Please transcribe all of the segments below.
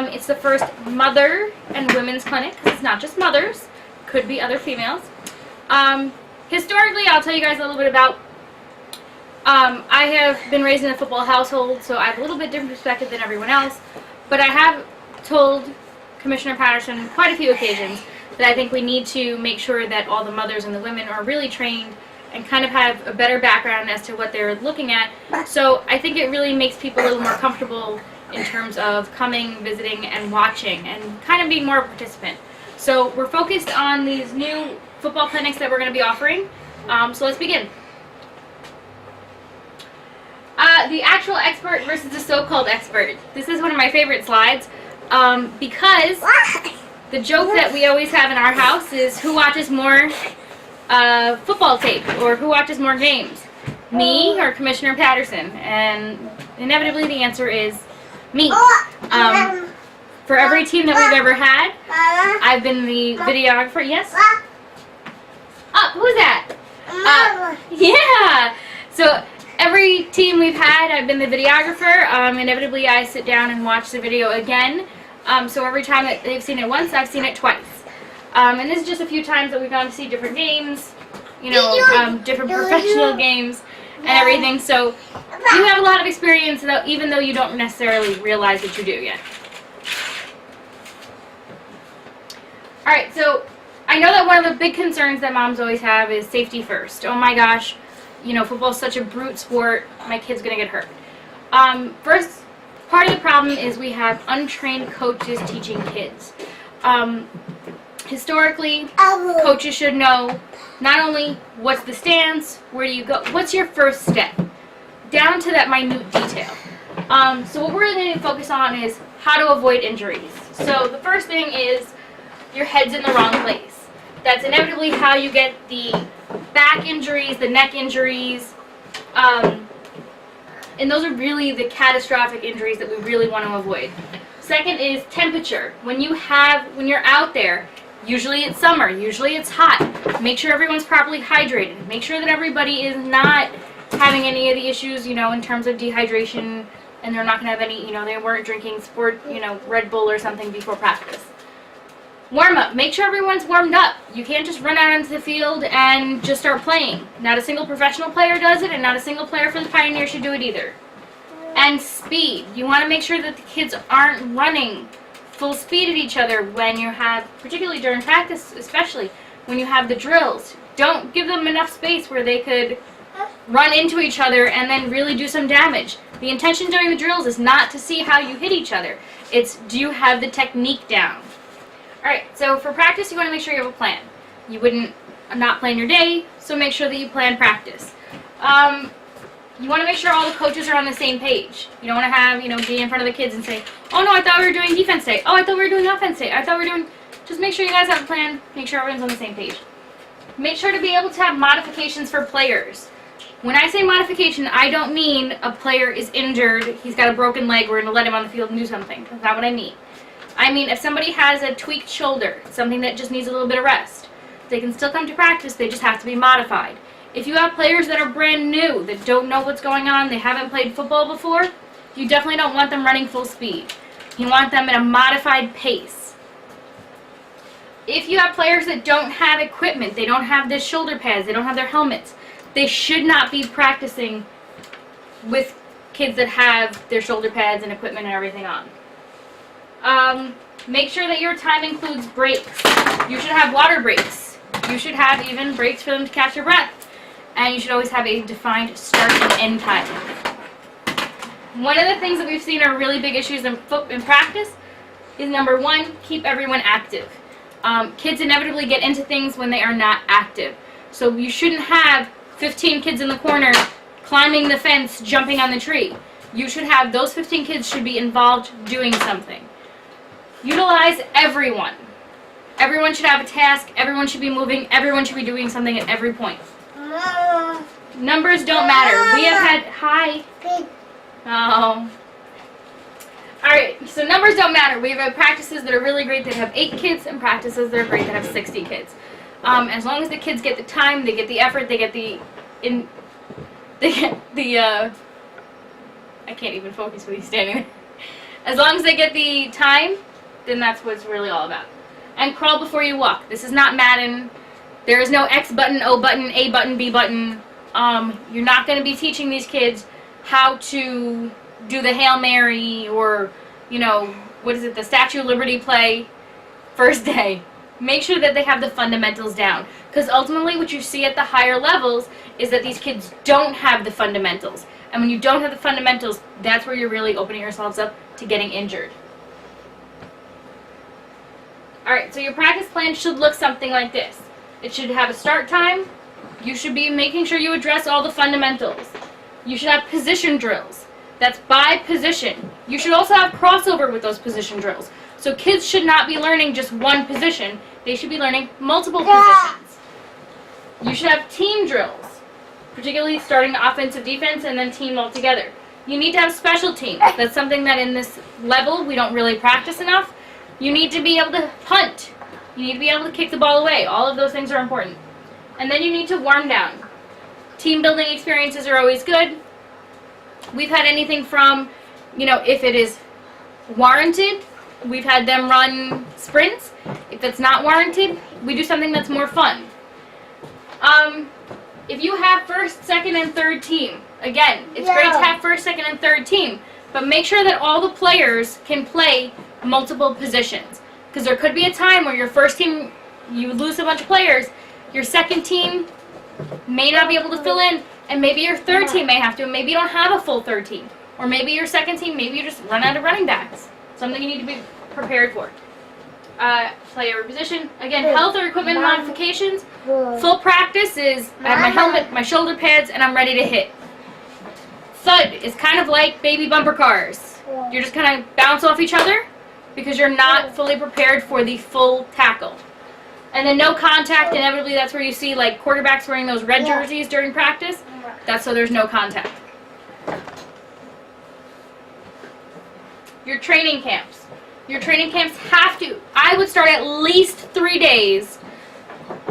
It's the first mother and women's clinic, because it's not just mothers, could be other females. Historically, I'll tell you guys a little bit about, I have been raised in a football household, so I have a little bit different perspective than everyone else, but I have told Commissioner Patterson on quite a few occasions that I think we need to make sure that all the mothers and the women are really trained and kind of have a better background as to what they're looking at. So I think it really makes people a little more comfortable in terms of coming, visiting, and watching, and kind of being more of a participant. So we're focused on these new football clinics that we're going to be offering. So let's begin. The actual expert versus the so-called expert. This is one of my favorite slides because the joke that we always have in our house is who watches more football tape, or who watches more games, me or Commissioner Patterson? And inevitably the answer is me. For every team that we've ever had, I've been the videographer. Yes? Who's that? Yeah! So every team we've had, I've been the videographer. Inevitably I sit down and watch the video again. So every time that they've seen it once, I've seen it twice. And this is just a few times that we've gone to see different games, you know, different professional games and everything. So you have a lot of experience, though, even though you don't necessarily realize that you do yet. Alright, so I know that one of the big concerns that moms always have is safety first. Oh my gosh, you know, football is such a brute sport, my kid's going to get hurt. First, part of the problem is we have untrained coaches teaching kids. Historically, coaches should know not only what's the stance, where do you go, what's your first step, down to that minute detail. So what we're going to focus on is how to avoid injuries. So the first thing is your head's in the wrong place. That's inevitably how you get the back injuries, the neck injuries, and those are really the catastrophic injuries that we really want to avoid. Second is temperature. When you're out there, usually it's summer, usually it's hot, make sure everyone's properly hydrated. Make sure that everybody is not having any of the issues, you know, in terms of dehydration, and they're not going to have any, you know, they weren't drinking Red Bull or something before practice. Warm up. Make sure everyone's warmed up. You can't just run out onto the field and just start playing. Not a single professional player does it, and not a single player for the Pioneers should do it either. And speed. You want to make sure that the kids aren't running full speed at each other when you have, particularly during practice, especially when you have the drills. Don't give them enough space where they could run into each other and then really do some damage. The intention during the drills is not to see how you hit each other. It's, do you have the technique down? Alright, so for practice you want to make sure you have a plan. You wouldn't not plan your day, so make sure that you plan practice. You want to make sure all the coaches are on the same page. You don't want to have, be in front of the kids and say, oh no, I thought we were doing defense day. Oh, I thought we were doing offense day. I thought we were doing... Just make sure you guys have a plan. Make sure everyone's on the same page. Make sure to be able to have modifications for players. When I say modification, I don't mean a player is injured, he's got a broken leg, we're going to let him on the field and do something. That's not what I mean. I mean, if somebody has a tweaked shoulder, something that just needs a little bit of rest, they can still come to practice, they just have to be modified. If you have players that are brand new, that don't know what's going on, they haven't played football before, you definitely don't want them running full speed. You want them at a modified pace. If you have players that don't have equipment, they don't have the shoulder pads, they don't have their helmets, they should not be practicing with kids that have their shoulder pads and equipment and everything on. Make sure that your time includes breaks. You should have water breaks. You should have even breaks for them to catch their breath. And you should always have a defined start and end time. One of the things that we've seen are really big issues in practice is, number one, keep everyone active. Kids inevitably get into things when they are not active. So you shouldn't have 15 kids in the corner climbing the fence, jumping on the tree. You should have, those 15 kids should be involved doing something. Utilize everyone. Everyone should have a task, everyone should be moving, everyone should be doing something at every point. Numbers don't matter. We have had, hi. Oh. Alright, so numbers don't matter. We have had practices that are really great that have 8 kids and practices that are great that have 60 kids. As long as the kids get the time, they get the effort, they get the, I can't even focus with you standing there. As long as they get the time, then that's what it's really all about. And crawl before you walk. This is not Madden. There is no X button, O button, A button, B button. You're not going to be teaching these kids how to do the Hail Mary or, you know, what is it, the Statue of Liberty play first day. Make sure that they have the fundamentals down. Because ultimately what you see at the higher levels is that these kids don't have the fundamentals. And when you don't have the fundamentals, that's where you're really opening yourselves up to getting injured. Alright, so your practice plan should look something like this. It should have a start time. You should be making sure you address all the fundamentals. You should have position drills. That's by position. You should also have crossover with those position drills. So kids should not be learning just one position. They should be learning multiple positions. You should have team drills, particularly starting the offensive, defense, and then team all together. You need to have special teams. That's something that in this level we don't really practice enough. You need to be able to punt. You need to be able to kick the ball away. All of those things are important. And then you need to warm down. Team building experiences are always good. We've had anything from, you know, if it is warranted, we've had them run sprints. If it's not warranted, we do something that's more fun. If you have first, second, and third team, again, it's great to have first, second, and third team, but make sure that all the players can play multiple positions. Because there could be a time where your first team, you lose a bunch of players, your second team may not be able to fill in, and maybe your third team may have to, and maybe you don't have a full third team. Or maybe your second team, maybe you just run out of running backs. Something you need to be prepared for. Player position. Again, health or equipment modifications. Full practice is I have my helmet, my shoulder pads, and I'm ready to hit. Thud is kind of like baby bumper cars. You're just kind of bounce off each other because you're not fully prepared for the full tackle. And then no contact, inevitably that's where you see like quarterbacks wearing those red jerseys during practice. That's so there's no contact. Your training camps. Your training camps have to, I would start at least 3 days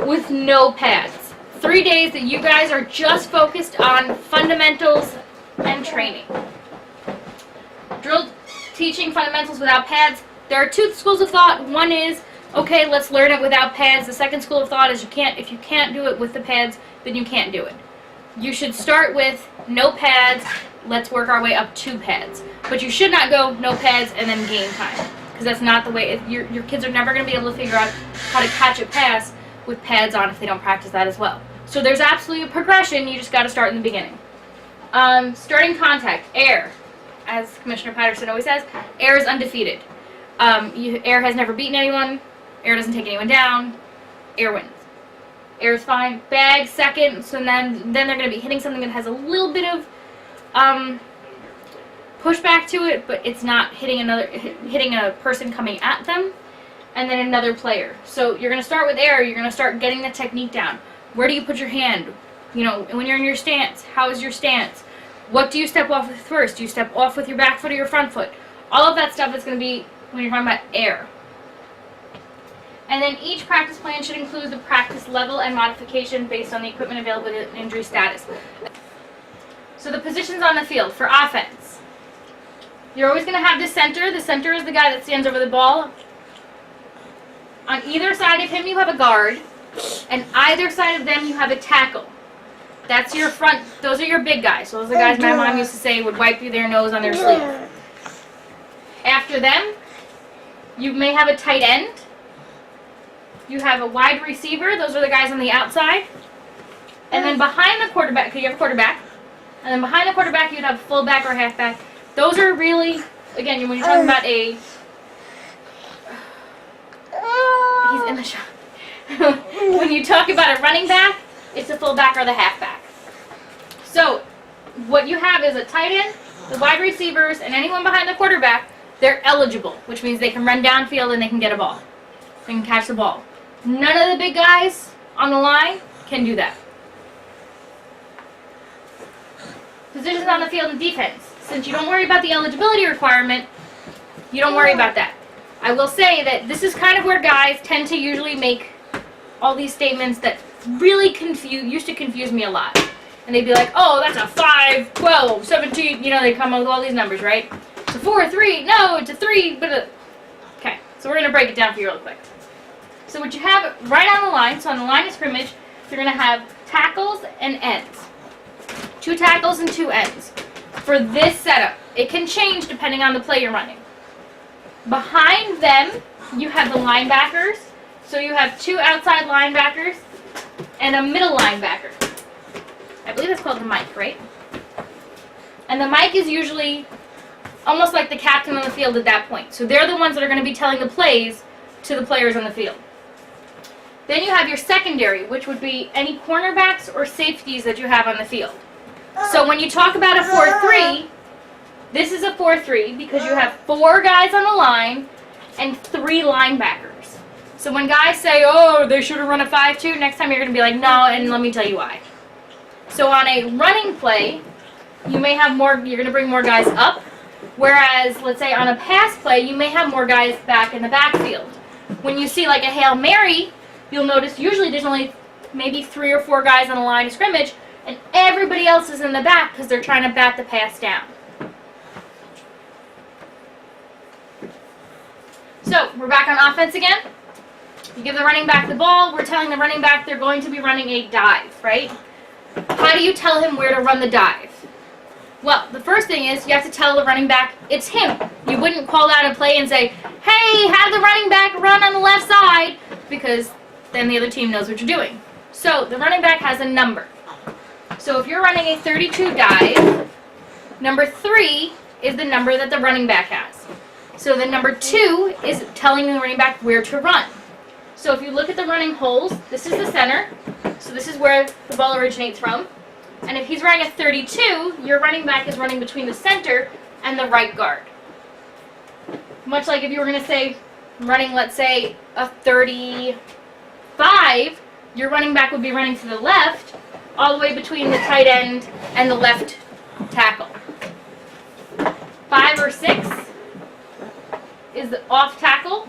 with no pads. 3 days that you guys are just focused on fundamentals and training. Drill teaching fundamentals without pads. There are two schools of thought. One is, okay, let's learn it without pads. The second school of thought is if you can't do it with the pads, then you can't do it. You should start with no pads, let's work our way up to pads. But you should not go no pads and then game time. Because that's not the way, your kids are never going to be able to figure out how to catch a pass with pads on if they don't practice that as well. So there's absolutely a progression, you just got to start in the beginning. Starting contact, air. As Commissioner Patterson always says, air is undefeated. Air has never beaten anyone, air doesn't take anyone down, air wins. Air is fine. Bag, second, so then they're going to be hitting something that has a little bit of pushback to it, but it's not hitting a person coming at them, and then another player. So you're going to start with air, you're going to start getting the technique down. Where do you put your hand? You know, when you're in your stance, how is your stance? What do you step off with first? Do you step off with your back foot or your front foot? All of that stuff is going to be when you're talking about air. And then each practice plan should include the practice level and modification based on the equipment availability and injury status. So the positions on the field for offense. You're always going to have the center. The center is the guy that stands over the ball. On either side of him you have a guard, and either side of them you have a tackle. That's your front, those are your big guys. So those are the guys my mom used to say would wipe their nose on their sleeve. After them, you may have a tight end. You have a wide receiver. Those are the guys on the outside. And then behind the quarterback, because you have a quarterback. And then behind the quarterback, you'd have fullback or halfback. Those are really, again, when you're talking about a... He's in the shot. When you talk about a running back, it's the fullback or the halfback. So, what you have is a tight end, the wide receivers, and anyone behind the quarterback, they're eligible, which means they can run downfield and they can get a ball. They can catch the ball. None of the big guys on the line can do that. Positions on the field and defense. Since you don't worry about the eligibility requirement, you don't worry about that. I will say that this is kind of where guys tend to usually make all these statements that really used to confuse me a lot. And they'd be like, oh, that's a 5, 12, 17, you know, they come up with all these numbers, right? It's a 4-3. No, it's a 3. But okay, so we're gonna break it down for you real quick. So what you have right on the line. So on the line of scrimmage, you're gonna have tackles and ends. 2 tackles and 2 ends. For this setup, it can change depending on the play you're running. Behind them, you have the linebackers. So you have 2 outside linebackers and a middle linebacker. I believe it's called the mic, right? And the mic is usually almost like the captain on the field at that point. So they're the ones that are going to be telling the plays to the players on the field. Then you have your secondary, which would be any cornerbacks or safeties that you have on the field. So when you talk about a 4-3, this is a 4-3 because you have 4 guys on the line and 3 linebackers. So when guys say, oh, they should have run a 5-2, next time you're going to be like, no, and let me tell you why. So on a running play, you may have more, you're going to bring more guys up, whereas, let's say on a pass play, you may have more guys back in the backfield. When you see like a Hail Mary, you'll notice usually there's only maybe 3 or 4 guys on the line of scrimmage, and everybody else is in the back because they're trying to bat the pass down. So, we're back on offense again. You give the running back the ball. We're telling the running back they're going to be running a dive, right? How do you tell him where to run the dive? Well, the first thing is you have to tell the running back it's him. You wouldn't call out a play and say, hey, have the running back run on the left side, because then the other team knows what you're doing. So the running back has a number. So if you're running a 32 dive, number 3 is the number that the running back has. So the number 2 is telling the running back where to run. So if you look at the running holes, this is the center. So this is where the ball originates from. And if he's running a 32, your running back is running between the center and the right guard. Much like if you were going to say running, let's say, a 35, your running back would be running to the left, all the way between the tight end and the left tackle. 5 or 6 is the off tackle.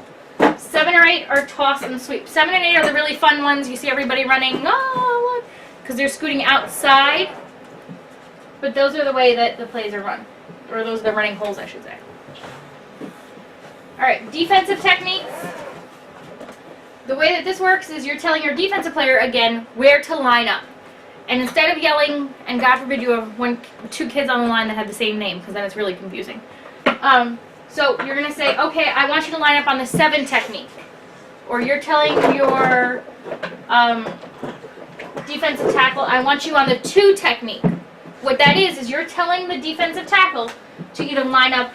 7 or 8 are toss and sweep. 7 and 8 are the really fun ones. You see everybody running, oh, look, because they're scooting outside. But those are the way that the plays are run. Or those are the running holes, I should say. Alright, defensive techniques. The way that this works is you're telling your defensive player, again, where to line up. And instead of yelling, and God forbid you have 2 kids on the line that have the same name, because then it's really confusing. So you're going to say, okay, I want you to line up on the 7 technique. Or you're telling your defensive tackle, I want you on the 2 technique. What that is you're telling the defensive tackle to either line up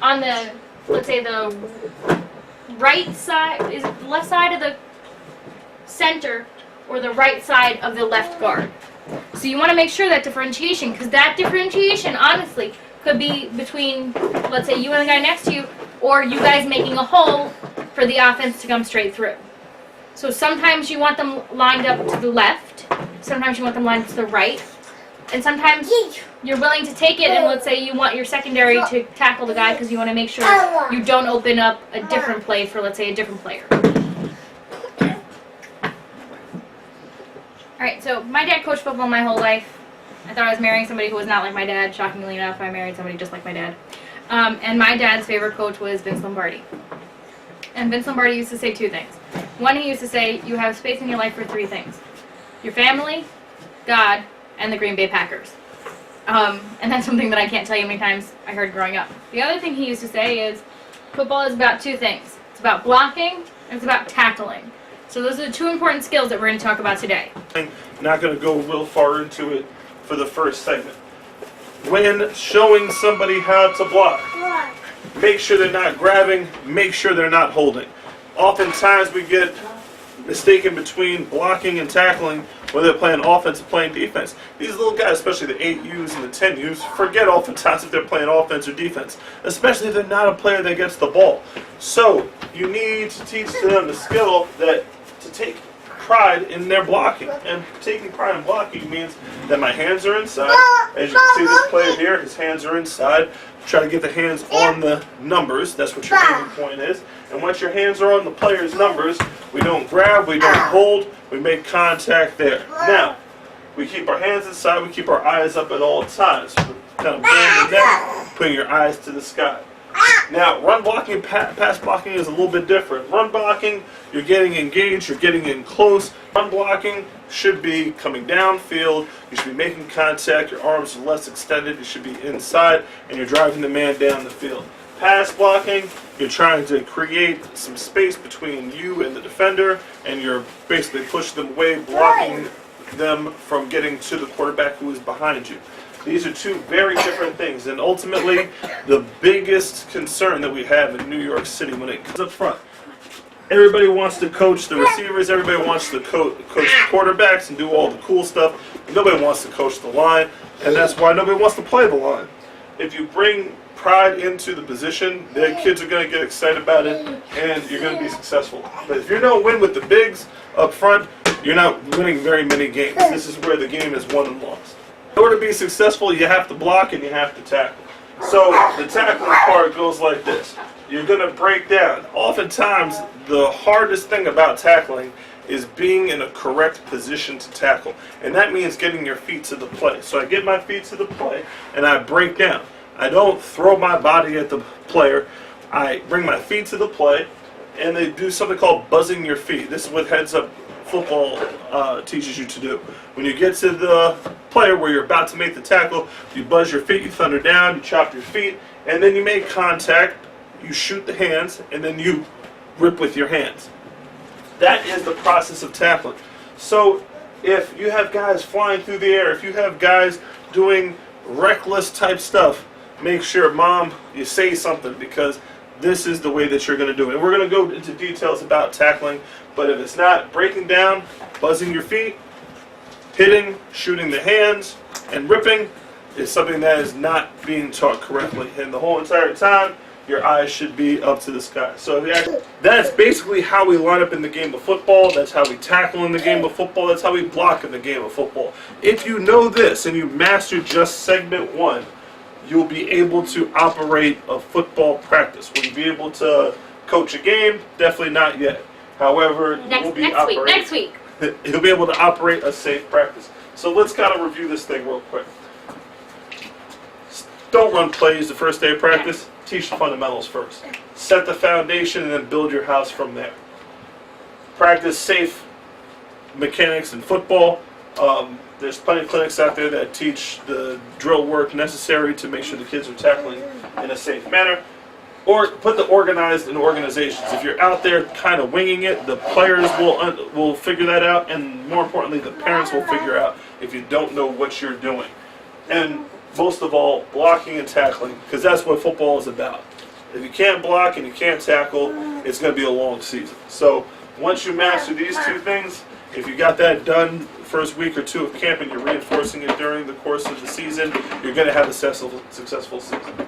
on the, let's say the right side, is it the left side of the center, or the right side of the left guard. So you want to make sure that differentiation, because that differentiation, honestly, could be between, let's say, you and the guy next to you, or you guys making a hole for the offense to come straight through. So sometimes you want them lined up to the left, sometimes you want them lined to the right, and sometimes you're willing to take it and let's say you want your secondary to tackle the guy because you want to make sure you don't open up a different play for, let's say, a different player. Alright, so my dad coached football my whole life. I thought I was marrying somebody who was not like my dad. Shockingly enough, I married somebody just like my dad. And my dad's favorite coach was Vince Lombardi. And Vince Lombardi used to say 2 things. One, he used to say, you have space in your life for 3 things. Your family, God, and the Green Bay Packers. And that's something that I can't tell you how many times I heard growing up. The other thing he used to say is, football is about 2 things. It's about blocking, and it's about tackling. So those are the 2 important skills that we're going to talk about today. I'm not going to go real far into it for the first segment. When showing somebody how to block, make sure they're not grabbing, make sure they're not holding. Oftentimes we get mistaken between blocking and tackling, whether they're playing offense or playing defense. These little guys, especially the 8Us and the 10Us, forget oftentimes if they're playing offense or defense, especially if they're not a player that gets the ball. So you need to teach them the skill that to take pride in their blocking. And taking pride in blocking means that my hands are inside. As you can see, this player here, his hands are inside. Try to get the hands on the numbers. That's what your aiming point is. And once your hands are on the player's numbers, we don't grab, we don't hold, we make contact there. Now, we keep our hands inside, we keep our eyes up at all times. Kind of bend the neck, putting your eyes to the sky. Now, run blocking and pass blocking is a little bit different. Run blocking, you're getting engaged, you're getting in close. Run blocking should be coming downfield, you should be making contact, your arms are less extended, you should be inside, and you're driving the man down the field. Pass blocking, you're trying to create some space between you and the defender, and you're basically pushing them away, blocking them from getting to the quarterback who is behind you. These are two very different things, and ultimately, the biggest concern that we have in New York City when it comes up front, everybody wants to coach the receivers, everybody wants to coach the quarterbacks and do all the cool stuff. Nobody wants to coach the line, and that's why nobody wants to play the line. If you bring pride into the position, the kids are going to get excited about it, and you're going to be successful. But if you don't win with the bigs up front, you're not winning very many games. This is where the game is won and lost. In order to be successful, you have to block and you have to tackle. So the tackling part goes like this. You're going to break down. Oftentimes, the hardest thing about tackling is being in a correct position to tackle. And that means getting your feet to the play. So I get my feet to the play and I break down. I don't throw my body at the player. I bring my feet to the play, and they do something called buzzing your feet. This is what heads-up football teaches you to do. When you get to the player where you're about to make the tackle, you buzz your feet, you thunder down, you chop your feet, and then you make contact, you shoot the hands, and then you rip with your hands. That is the process of tackling. So if you have guys flying through the air, if you have guys doing reckless type stuff, make sure, Mom, you say something, because this is the way that you're going to do it. And we're going to go into details about tackling, but if it's not breaking down, buzzing your feet, hitting, shooting the hands, and ripping, is something that is not being taught correctly. And the whole entire time, your eyes should be up to the sky. So that's basically how we line up in the game of football. That's how we tackle in the game of football. That's how we block in the game of football. If you know this and you master just segment 1, you'll be able to operate a football practice. Will you be able to coach a game? Definitely not yet. However, next week. You'll be able to operate a safe practice. So let's kind of review this thing real quick. Don't run plays the first day of practice. Teach the fundamentals first. Set the foundation and then build your house from there. Practice safe mechanics in football. There's plenty of clinics out there that teach the drill work necessary to make sure the kids are tackling in a safe manner. Or put the organized in organizations. If you're out there kind of winging it, the players will figure that out, and more importantly, the parents will figure out if you don't know what you're doing. And most of all, blocking and tackling, because that's what football is about. If you can't block and you can't tackle, it's going to be a long season. So once you master these two things, if you got that done first week or two of camp and you're reinforcing it during the course of the season, you're going to have a successful season.